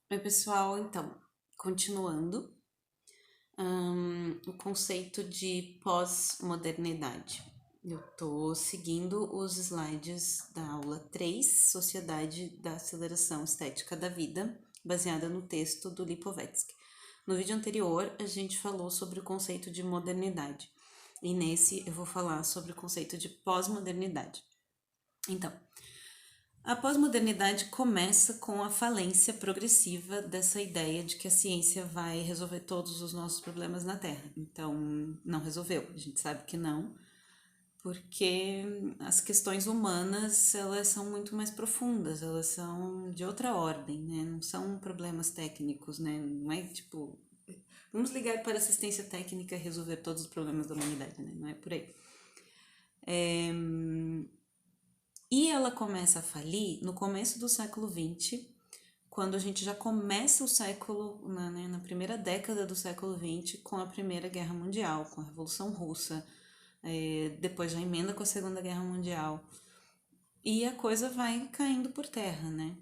Oi, pessoal. Então, continuando, o conceito de pós-modernidade. Eu tô seguindo os slides da aula 3, Sociedade da Aceleração Estética da Vida, baseada no texto do Lipovetsky. No vídeo anterior, a gente falou sobre o conceito de modernidade, e nesse eu vou falar sobre o conceito de pós-modernidade. Então, a pós-modernidade começa com a falência progressiva dessa ideia de que a ciência vai resolver todos os nossos problemas na Terra. Então, não resolveu. A gente sabe que não, porque as questões humanas, elas são muito mais profundas, elas são de outra ordem, né? Não são problemas técnicos, né? Não é tipo, vamos ligar para a assistência técnica e resolver todos os problemas da humanidade, né? Não é por aí. E ela começa a falir no começo do século XX, quando a gente já começa o século, na primeira década do século XX, com a Primeira Guerra Mundial, com a Revolução Russa, depois já emenda com a Segunda Guerra Mundial. E a coisa vai caindo por terra, né?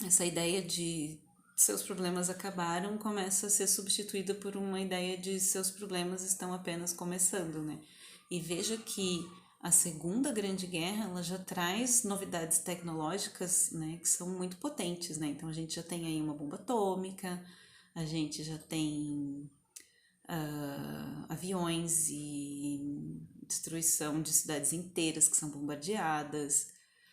Essa ideia de seus problemas acabaram começa a ser substituída por uma ideia de seus problemas estão apenas começando, né? E veja que a Segunda Grande Guerra ela já traz novidades tecnológicas, né, que são muito potentes, né? Então a gente já tem aí uma bomba atômica, a gente já tem aviões e destruição de cidades inteiras que são bombardeadas,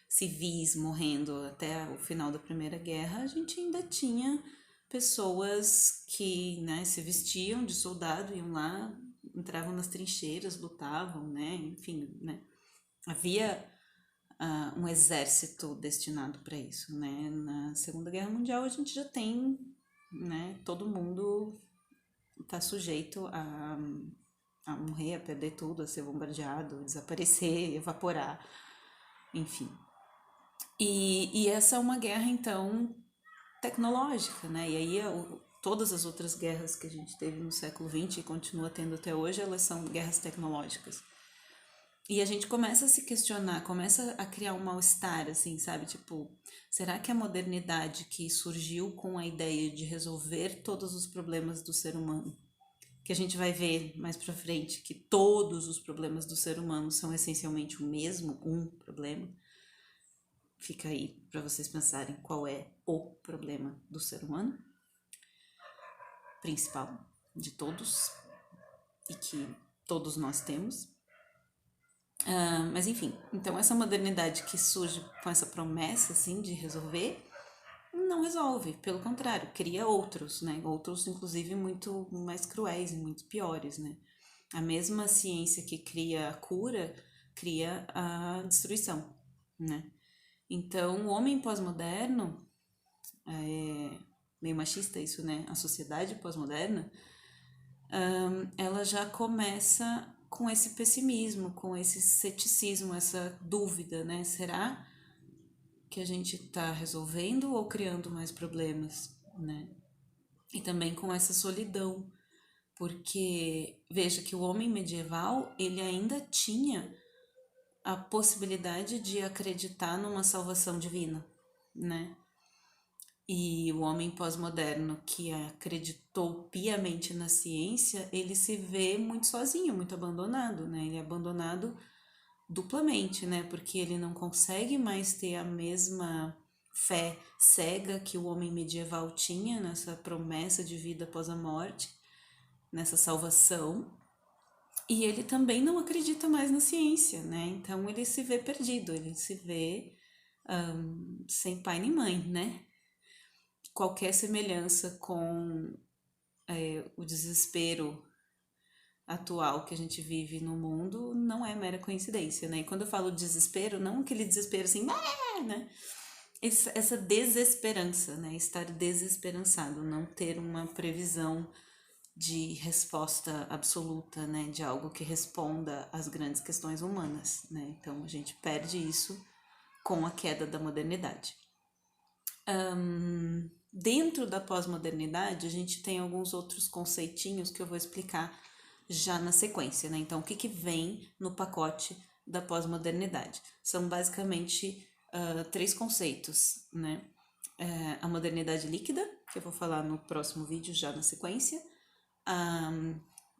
civis morrendo até o final da Primeira Guerra, a gente ainda tinha pessoas que, né, se vestiam de soldado, iam lá, entravam nas trincheiras, lutavam, né, enfim, né, havia um exército destinado para isso, né. Na Segunda Guerra Mundial a gente já tem, né, todo mundo está sujeito a morrer, a perder tudo, a ser bombardeado, a desaparecer, evaporar, enfim. E essa é uma guerra, então, tecnológica, né? E aí todas as outras guerras que a gente teve no século XX e continua tendo até hoje, elas são guerras tecnológicas. E a gente começa a se questionar, começa a criar um mal-estar, assim, sabe? Tipo, será que a modernidade que surgiu com a ideia de resolver todos os problemas do ser humano, que a gente vai ver mais pra frente que todos os problemas do ser humano são essencialmente o mesmo, um problema. Fica aí para vocês pensarem qual é o problema do ser humano principal de todos e que todos nós temos. Mas enfim, então essa modernidade que surge com essa promessa assim de resolver não resolve, pelo contrário, cria outros, né? Outros inclusive muito mais cruéis e muito piores, né? A mesma ciência que cria a cura cria a destruição, né? Então, o homem pós-moderno, meio machista isso, né? A sociedade pós-moderna, ela já começa com esse pessimismo, com esse ceticismo, essa dúvida, né? Será que a gente está resolvendo ou criando mais problemas, né? E também com essa solidão, porque veja que o homem medieval ele ainda tinha a possibilidade de acreditar numa salvação divina, né? E o homem pós-moderno que acreditou piamente na ciência, ele se vê muito sozinho, muito abandonado, né? Ele é abandonado duplamente, né? Porque ele não consegue mais ter a mesma fé cega que o homem medieval tinha nessa promessa de vida após a morte, nessa salvação. E ele também não acredita mais na ciência, né? Então ele se vê perdido, ele se vê sem pai nem mãe, né? Qualquer semelhança com o desespero atual que a gente vive no mundo não é mera coincidência, né? E quando eu falo desespero, não aquele desespero assim, né? Essa desesperança, né? Estar desesperançado, não ter uma previsão de resposta absoluta, né? De algo que responda às grandes questões humanas, né? Então a gente perde isso com a queda da modernidade. Dentro da pós-modernidade, a gente tem alguns outros conceitinhos que eu vou explicar já na sequência, né? Então, o que vem no pacote da pós-modernidade? São basicamente três conceitos, né? a modernidade líquida, que eu vou falar no próximo vídeo já na sequência,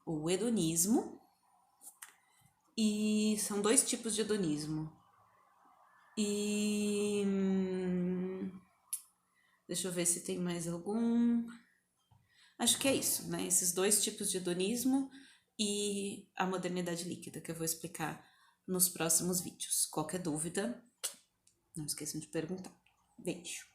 o hedonismo, e são 2 tipos de hedonismo. E deixa eu ver se tem mais algum. Acho que é isso, né? Esses 2 tipos de hedonismo e a modernidade líquida, que eu vou explicar nos próximos vídeos. Qualquer dúvida, não esqueçam de perguntar. Beijo!